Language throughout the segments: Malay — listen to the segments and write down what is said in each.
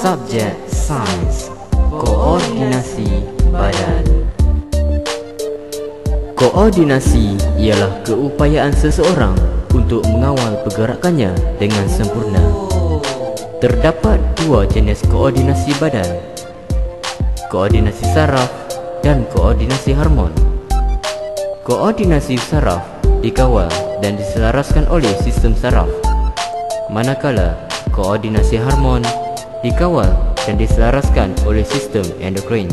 Subjek Sains Koordinasi Badan. Koordinasi ialah keupayaan seseorang untuk mengawal pergerakannya dengan sempurna. Terdapat dua jenis koordinasi badan: koordinasi saraf dan koordinasi hormon. Koordinasi saraf dikawal dan diselaraskan oleh sistem saraf, manakala koordinasi hormon dikawal dan diselaraskan oleh sistem endokrin.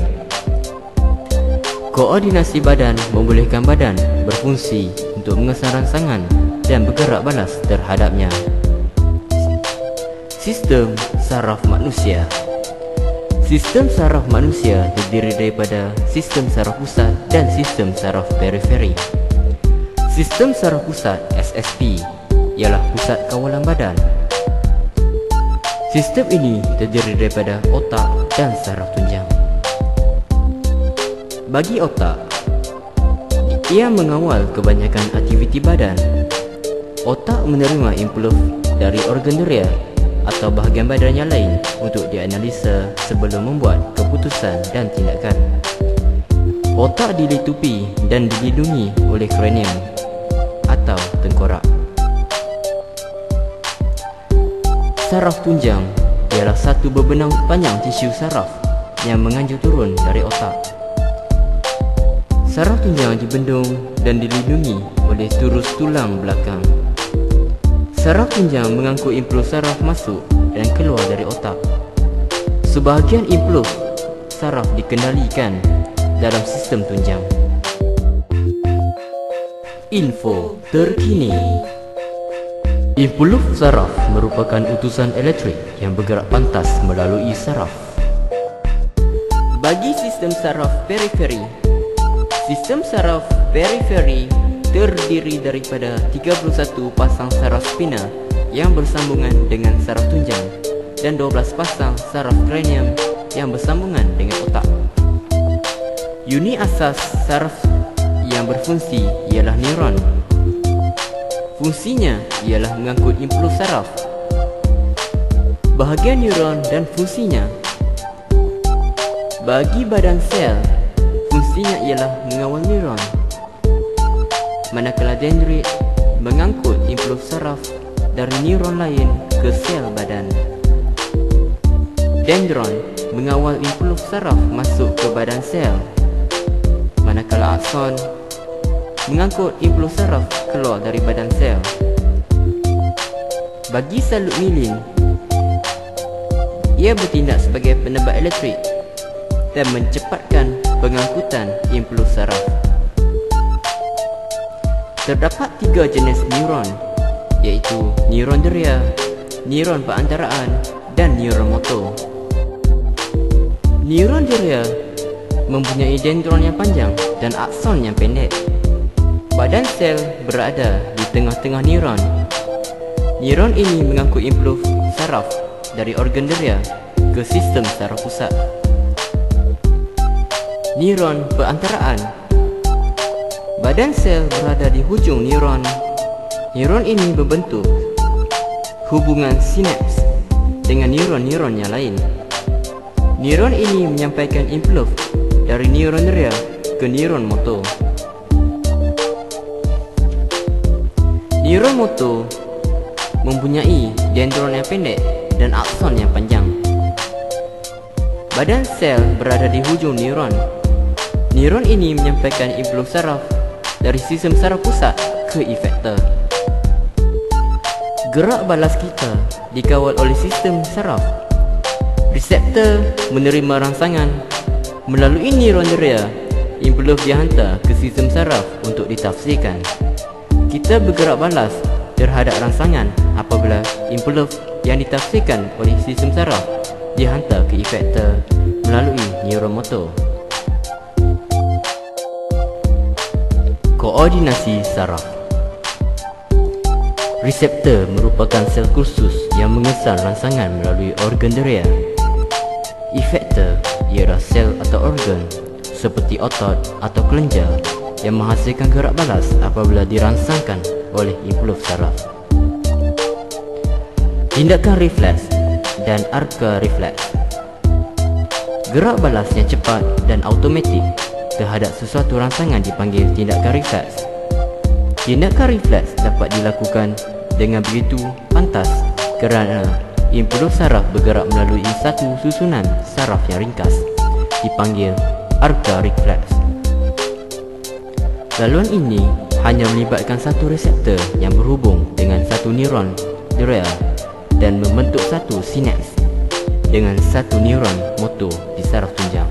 Koordinasi badan membolehkan badan berfungsi untuk mengesan rangsangan dan bergerak balas terhadapnya. Sistem saraf manusia. Sistem saraf manusia terdiri daripada sistem saraf pusat dan sistem saraf periferi. Sistem saraf pusat SSP ialah pusat kawalan badan. Sistem ini terdiri daripada otak dan saraf tunjang. Bagi otak, ia mengawal kebanyakan aktiviti badan. Otak menerima impuls dari organ deria atau bahagian badan yang lain untuk dianalisa sebelum membuat keputusan dan tindakan. Otak dilitupi dan dilindungi oleh kranium atau tengkorak. Saraf tunjang ialah satu berbenang panjang tisu saraf yang menganjur turun dari otak. Saraf tunjang dibendung dan dilindungi oleh turus tulang belakang. Saraf tunjang mengangkut impuls saraf masuk dan keluar dari otak. Sebahagian impuls saraf dikendalikan dalam sistem tunjang. Info terkini. Impuls saraf merupakan utusan elektrik yang bergerak pantas melalui saraf. Bagi sistem saraf periferi, sistem saraf periferi terdiri daripada 31 pasang saraf spina yang bersambungan dengan saraf tunjang dan 12 pasang saraf kranium yang bersambungan dengan otak. Unit asas saraf yang berfungsi ialah neuron. Fungsinya ialah mengangkut impuls saraf. Bahagian neuron dan fungsinya. Bagi badan sel, fungsinya ialah mengawal neuron, manakala dendrit mengangkut impuls saraf dari neuron lain ke sel badan. Dendron mengawal impuls saraf masuk ke badan sel, manakala akson mengangkut impuls saraf keluar dari badan sel. Bagi salut mielin, ia bertindak sebagai penebat elektrik dan mencepatkan pengangkutan impuls saraf. Terdapat 3 jenis neuron, iaitu neuron deria, neuron perantaraan dan neuron motor. Neuron deria mempunyai dendron yang panjang dan akson yang pendek. Badan sel berada di tengah-tengah neuron. Neuron ini mengangkut impuls saraf dari organ deria ke sistem saraf pusat. Neuron perantaraan. Badan sel berada di hujung neuron. Neuron ini membentuk hubungan sinaps dengan neuron-neuron yang lain. Neuron ini menyampaikan impuls dari neuron deria ke neuron motor. Neuron motor mempunyai dendron yang pendek dan akson yang panjang. Badan sel berada di hujung neuron. Neuron ini menyampaikan impuls saraf dari sistem saraf pusat ke efektor. Gerak balas kita dikawal oleh sistem saraf. Reseptor menerima rangsangan melalui neuron deria. Impuls dihantar ke sistem saraf untuk ditafsirkan. Kita bergerak balas terhadap rangsangan apabila impuls yang ditafsirkan oleh sistem saraf dihantar ke efektor melalui neuron motor. Koordinasi saraf. Reseptor merupakan sel khusus yang mengesan rangsangan melalui organ deria. Efektor ialah sel atau organ seperti otot atau kelenjar yang menghasilkan gerak balas apabila dirangsangkan oleh impuls saraf. Tindakan refleks dan arka refleks. Gerak balas yang cepat dan automatik terhadap sesuatu rangsangan dipanggil tindakan refleks. Tindakan refleks dapat dilakukan dengan begitu pantas kerana impuls saraf bergerak melalui satu susunan saraf yang ringkas dipanggil arca refleks. Laluan ini hanya melibatkan satu reseptor yang berhubung dengan satu neuron neural dan membentuk satu sinaps dengan satu neuron motor di saraf tunjang.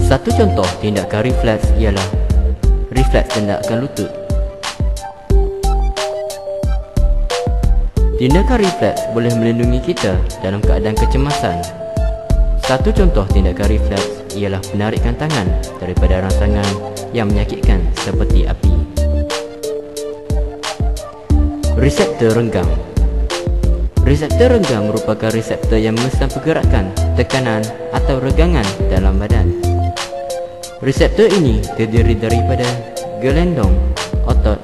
Satu contoh tindakan refleks ialah refleks tindakan lutut. Tindakan refleks boleh melindungi kita dalam keadaan kecemasan. Satu contoh tindakan refleks ialah penarikan tangan daripada rangsangan yang menyakitkan seperti api. Reseptor renggang. Reseptor renggang merupakan reseptor yang memesan pergerakan, tekanan atau regangan dalam badan. Reseptor ini terdiri daripada gelendong, otot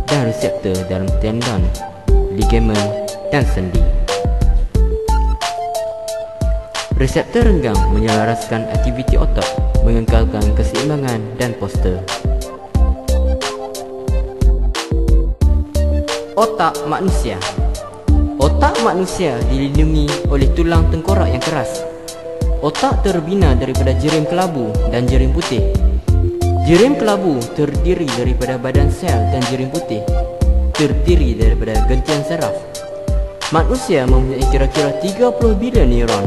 dan reseptor dalam tendon, ligamen dan sendi. Reseptor renggang menyelaraskan aktiviti otot, mengekalkan keseimbangan dan postur. Otak manusia. Otak manusia dilindungi oleh tulang tengkorak yang keras. Otak terbina daripada jerim kelabu dan jerim putih. Jerim kelabu terdiri daripada badan sel dan jerim putih terdiri daripada gentian saraf. Manusia mempunyai kira-kira 30 bilion neuron.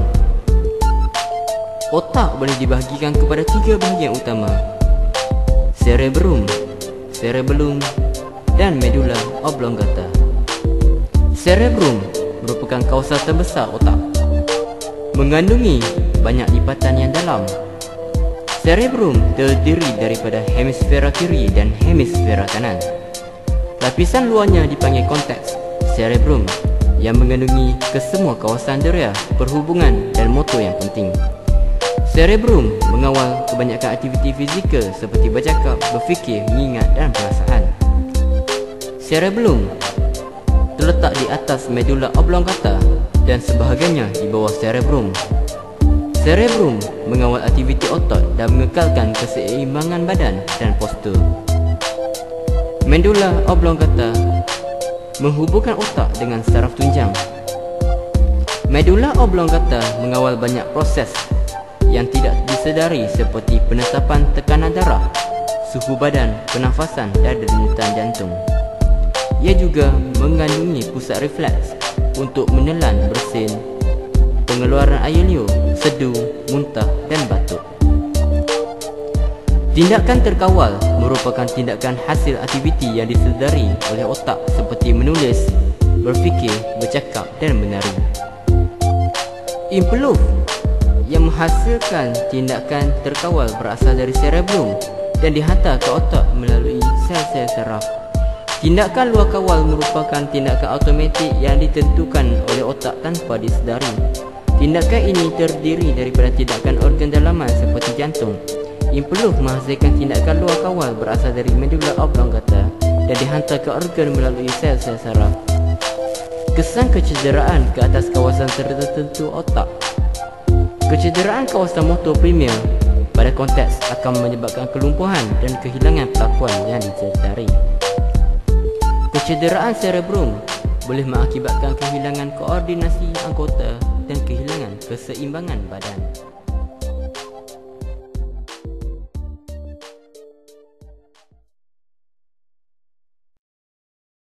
Otak boleh dibahagikan kepada 3 bahagian utama: cerebrum, cerebellum dan medulla oblongata. Cerebrum merupakan kawasan terbesar otak, mengandungi banyak lipatan yang dalam. Cerebrum terdiri daripada hemisfera kiri dan hemisfera kanan. Lapisan luarnya dipanggil konteks cerebrum yang mengandungi kesemua kawasan deria, perhubungan dan motor yang penting. Cerebrum mengawal kebanyakan aktiviti fizikal seperti bercakap, berfikir, mengingat dan perasaan. Cerebellum terletak di atas medulla oblongata dan sebahagiannya di bawah cerebrum. Cerebrum mengawal aktiviti otot dan mengekalkan keseimbangan badan dan postur. Medulla oblongata menghubungkan otak dengan saraf tunjang. Medulla oblongata mengawal banyak proses yang tidak disedari seperti penetapan tekanan darah, suhu badan, pernafasan dan denyutan jantung. Ia juga mengandungi pusat refleks untuk menelan bersin, pengeluaran air liur, sedu, muntah dan batuk. Tindakan terkawal merupakan tindakan hasil aktiviti yang disedari oleh otak seperti menulis, berfikir, bercakap dan menari. Impuls yang menghasilkan tindakan terkawal berasal dari cerebrum dan dihantar ke otak melalui sel-sel saraf. Tindakan luar kawal merupakan tindakan automatik yang ditentukan oleh otak tanpa disedari. Tindakan ini terdiri daripada tindakan organ dalaman seperti jantung. Impuls menghasilkan tindakan luar kawal berasal dari medulla oblongata dan dihantar ke organ melalui sel-sel saraf. Kesan kecederaan ke atas kawasan tertentu otak. Kecederaan kawasan motor premier pada konteks akan menyebabkan kelumpuhan dan kehilangan pelakuan yang disedari. Kecederaan cerebrum boleh mengakibatkan kehilangan koordinasi anggota dan kehilangan keseimbangan badan.